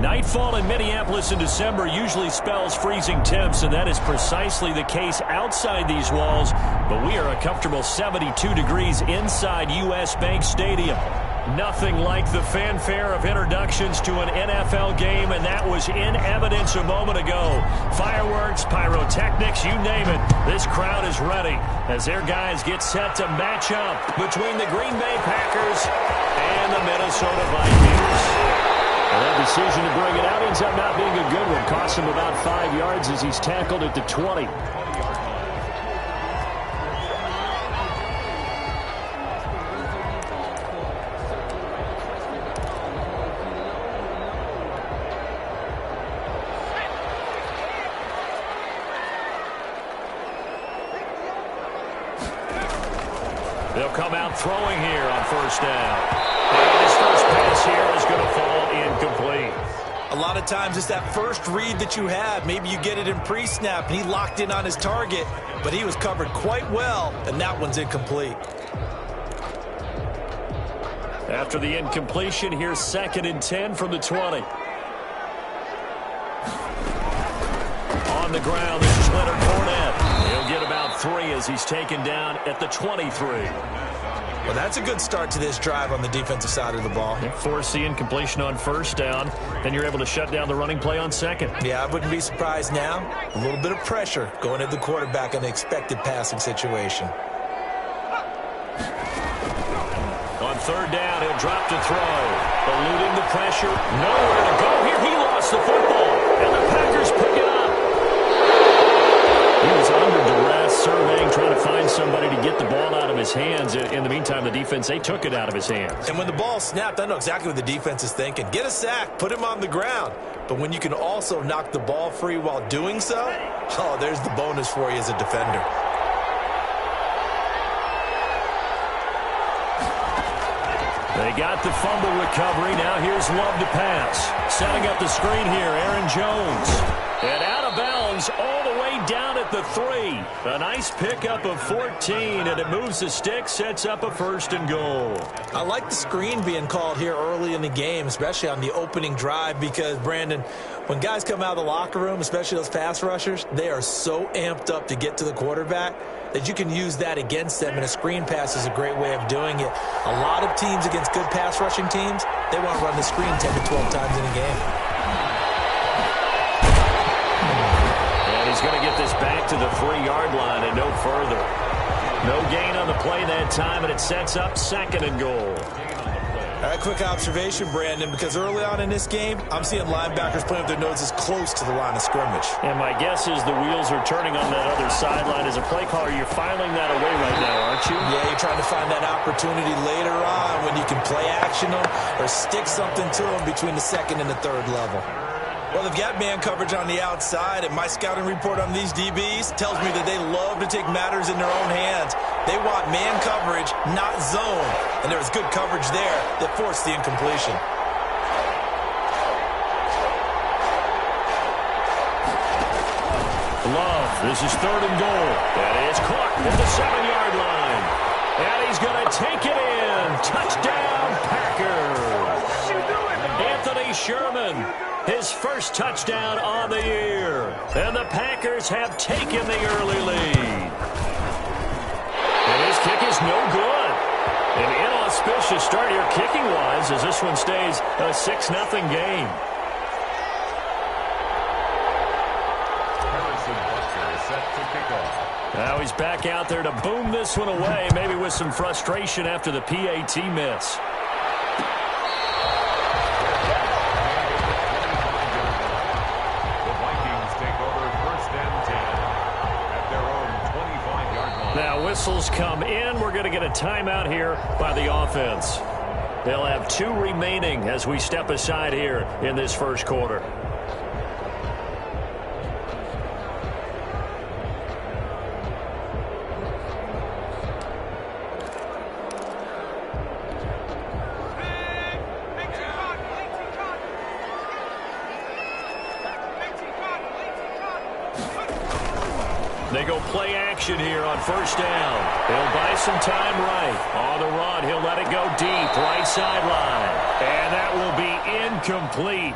Nightfall in Minneapolis in December usually spells freezing temps, and that is precisely the case outside these walls. But we are a comfortable 72 degrees inside U.S. Bank Stadium. Nothing like the fanfare of introductions to an NFL game, and that was in evidence a moment ago. Fireworks, pyrotechnics, you name it. This crowd is ready as their guys get set to match up between the Green Bay Packers and the Minnesota Vikings. And that decision to bring it out ends up not being a good one. Cost him about 5 yards as he's tackled at the 20. They'll come out throwing here on first down. And his first pass here is going to fall incomplete. A lot of times it's that first read that you have. Maybe you get it in pre-snap, and he locked in on his target, but he was covered quite well, and that one's incomplete. After the incompletion, here's 2nd and 10 from the 20. On the ground, this is Leonard Fournette. He'll get about 3 as he's taken down at the 23. Well, that's a good start to this drive on the defensive side of the ball. Force the incompletion on first down, then you're able to shut down the running play on second. Yeah, I wouldn't be surprised now. A little bit of pressure going at the quarterback in an expected passing situation. On third down, he'll drop to throw. Eluding the pressure. Nowhere to go here. He lost the football, and the Packers pick it up. He was under duress, surveying, trying to find somebody to get the ball out of his hands. In the meantime, the defense, they took it out of his hands. And when the ball snapped, I know exactly what the defense is thinking. Get a sack, put him on the ground. But when you can also knock the ball free while doing so, oh, there's the bonus for you as a defender. They got the fumble recovery. Now here's Love to pass. Setting up the screen here, Aaron Jones. And out of bounds all the way down at the 3. A nice pickup of 14, and it moves the stick, sets up a 1st and goal. I like the screen being called here early in the game, especially on the opening drive, because, Brandon, when guys come out of the locker room, especially those pass rushers, they are so amped up to get to the quarterback that you can use that against them, and a screen pass is a great way of doing it. A lot of teams against good pass rushing teams, they want to run the screen 10 to 12 times in a game. And he's going to get this back to the 3-yard line and no further. No gain on the play that time, and it sets up 2nd and goal. All right, quick observation, Brandon, because early on in this game, I'm seeing linebackers playing with their noses close to the line of scrimmage. And my guess is the wheels are turning on that other sideline. As a play caller, you're filing that away right now, aren't you? Yeah, you're trying to find that opportunity later on when you can play action them or stick something to them between the 2nd and the 3rd level. Well, they've got man coverage on the outside, and my scouting report on these DBs tells me that they love to take matters in their own hands. They want man coverage, not zone. And there was good coverage there that forced the incompletion. Love, this is 3rd and goal. That is caught at the 7-yard line. And he's going to take it in. Touchdown, Packers. Anthony Sherman, his first touchdown on the year. And the Packers have taken the early lead. And his kick is no good. An inauspicious start here kicking-wise as this one stays a 6-0 game. Now he's back out there to boom this one away, maybe with some frustration after the PAT miss. Now whistles come in. We're going to get a timeout here by the offense. They'll have 2 remaining as we step aside here in this first quarter. They go play action here on first down. He'll buy some time right. On the run, he'll let it go deep, right sideline. And that will be incomplete.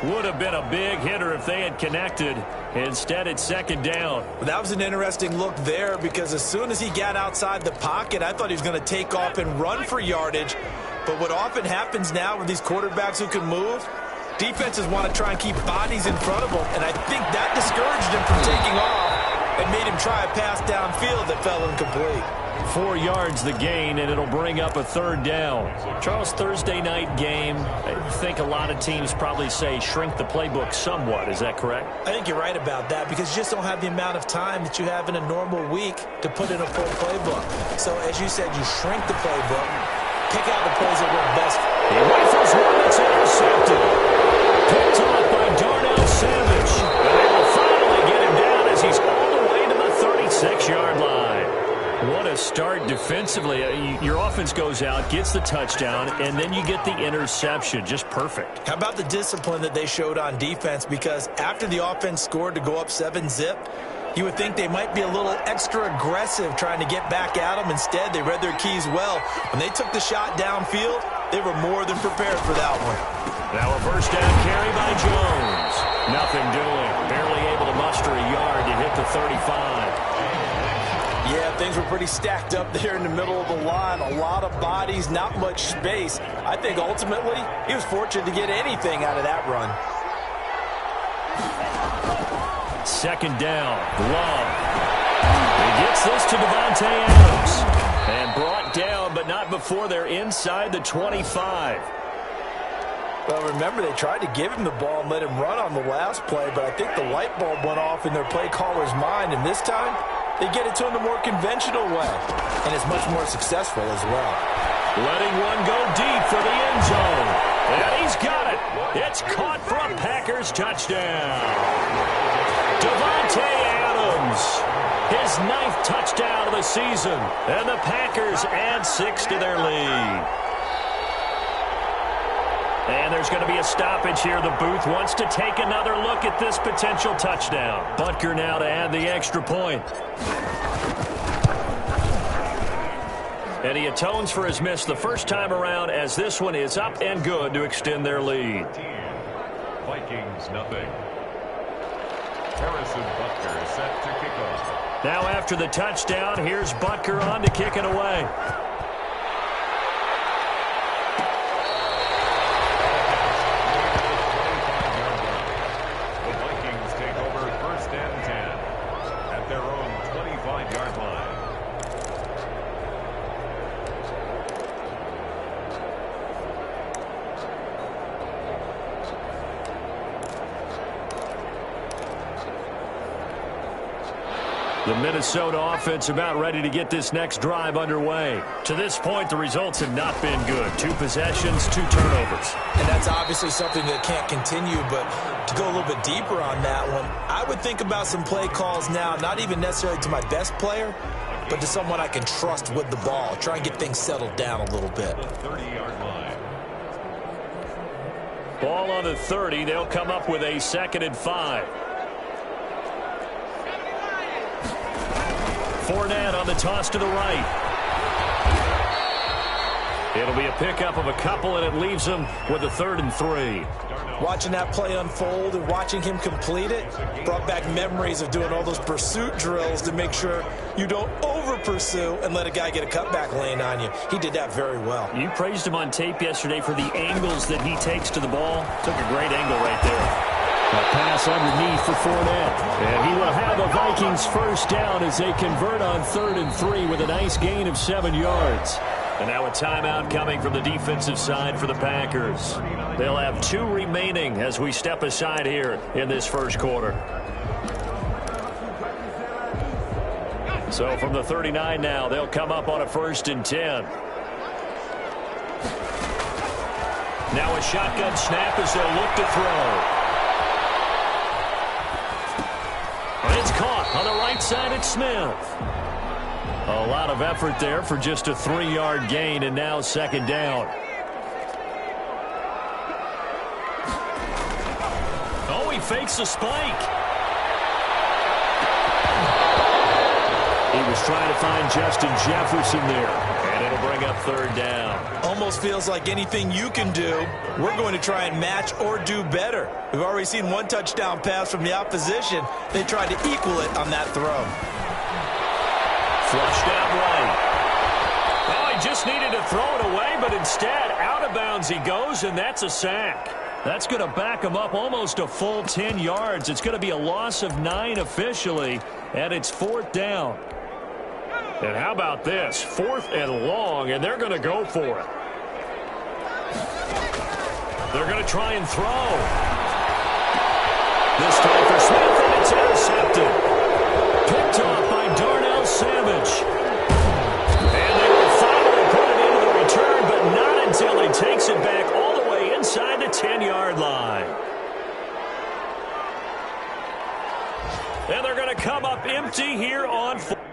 Would have been a big hitter if they had connected. Instead, it's second down. Well, that was an interesting look there because as soon as he got outside the pocket, I thought he was going to take off and run for yardage. But what often happens now with these quarterbacks who can move, defenses want to try and keep bodies in front of them, and I think that discouraged him from taking off and made him try a pass downfield that fell incomplete. 4 yards the gain, and it'll bring up a third down. Charles, Thursday night game, I think a lot of teams probably say shrink the playbook somewhat. Is that correct? I think you're right about that because you just don't have the amount of time that you have in a normal week to put in a full playbook. So, as you said, you shrink the playbook, pick out the plays that work best. He rifles one that's intercepted. Picked off by Darnell Savage. And they will finally get him down as he's all the way to the 36-yard line. What a start defensively. Your offense goes out, gets the touchdown, and then you get the interception. Just perfect. How about the discipline that they showed on defense? Because after the offense scored to go up 7-zip, you would think they might be a little extra aggressive trying to get back at them. Instead, they read their keys well. When they took the shot downfield, they were more than prepared for that one. Now a first down carry by Jones. Nothing doing. Barely able to muster a yard to hit the 35. Yeah, things were pretty stacked up there in the middle of the line. A lot of bodies, not much space. I think ultimately he was fortunate to get anything out of that run. Second down, Love. He gets this to Davante Adams. And brought down, but not before they're inside the 25. Well, remember, they tried to give him the ball and let him run on the last play, but I think the light bulb went off in their play caller's mind, and this time they get it to him the more conventional way, and it's much more successful as well. Letting one go deep for the end zone. And he's got it. It's caught for a Packers touchdown. Davante Adams, his 9th touchdown of the season, and the Packers add 6 to their lead. And there's going to be a stoppage here. The booth wants to take another look at this potential touchdown. Butker now to add the extra point. And he atones for his miss the first time around as this one is up and good to extend their lead. Vikings nothing. Harrison Butker set to kick off. Now after the touchdown, here's Butker on to kick it away. The Minnesota offense about ready to get this next drive underway. To this point, the results have not been good. 2 possessions, 2 turnovers. And that's obviously something that can't continue, but to go a little bit deeper on that one, I would think about some play calls now, not even necessarily to my best player, but to someone I can trust with the ball. Try and get things settled down a little bit. 30-yard line. Ball on the 30. They'll come up with a 2nd and 5. Fournette on the toss to the right. It'll be a pickup of a couple, and it leaves him with a 3rd and 3. Watching that play unfold and watching him complete it brought back memories of doing all those pursuit drills to make sure you don't over-pursue and let a guy get a cutback lane on you. He did that very well. You praised him on tape yesterday for the angles that he takes to the ball. Took a great angle right there. A pass underneath for Fournette. And he will have a Vikings first down as they convert on 3rd and 3 with a nice gain of 7 yards. And now a timeout coming from the defensive side for the Packers. They'll have 2 remaining as we step aside here in this first quarter. So from the 39 now, they'll come up on a 1st and 10. Now a shotgun snap as they'll look to throw. It's caught on the right side at Smith. A lot of effort there for just a 3-yard gain, and now 2nd down. Oh, he fakes the spike. He was trying to find Justin Jefferson there. And it'll It'll bring up third down. Almost feels like anything you can do, we're going to try and match or do better. We've already seen one touchdown pass from the opposition. They tried to equal it on that throw. Flushed out right. Oh, he just needed to throw it away, but instead, out of bounds he goes, and that's a sack. That's going to back him up almost a full 10 yards. It's going to be a loss of 9 officially, and it's fourth down. And how about this? 4th and long, and they're going to go for it. They're going to try and throw. This time for Smith, and it's intercepted. Picked off by Darnell Savage. And they will finally put it into the return, but not until he takes it back all the way inside the 10-yard line. And they're going to come up empty here on 4th.